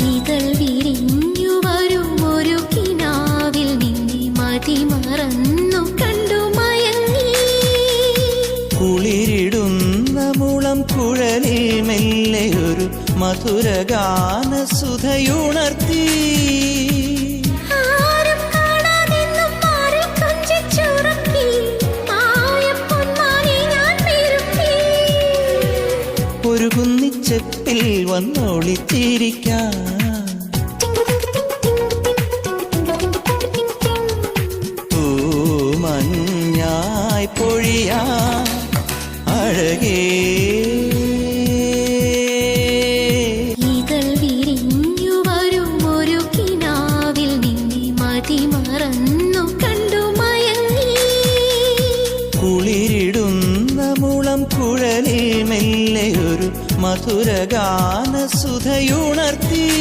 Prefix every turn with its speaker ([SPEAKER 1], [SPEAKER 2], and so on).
[SPEAKER 1] ഈകൾ വിരിഞ്ഞു വരും ഒരു കിനാവിൽ നിന്നെ മതിമറന്നു കണ്ടു മയങ്ങി.
[SPEAKER 2] കുളിരിടുന്ന മുളം കുഴലിൽ മെല്ലെ ഒരു മധുരഗാന സുധയുണർത്തി. ഒരു കുന്നിച്ചെപ്പിൽ വന്നൊളിച്ചിരിക്കാം. പൂമഞ്ഞായി പൊഴിയാ അഴകേ.
[SPEAKER 1] ഈകൾ വിരിഞ്ഞു വരും ഒരു കിനാവിൽ നിന്നെ മതിമറന്നു കണ്ടു മയങ്ങി.
[SPEAKER 2] കുളിരിടുന്ന മുളം കുഴലിൽ മെല്ലെ ഒരു മധുരഗാന സുധയുണർത്തി.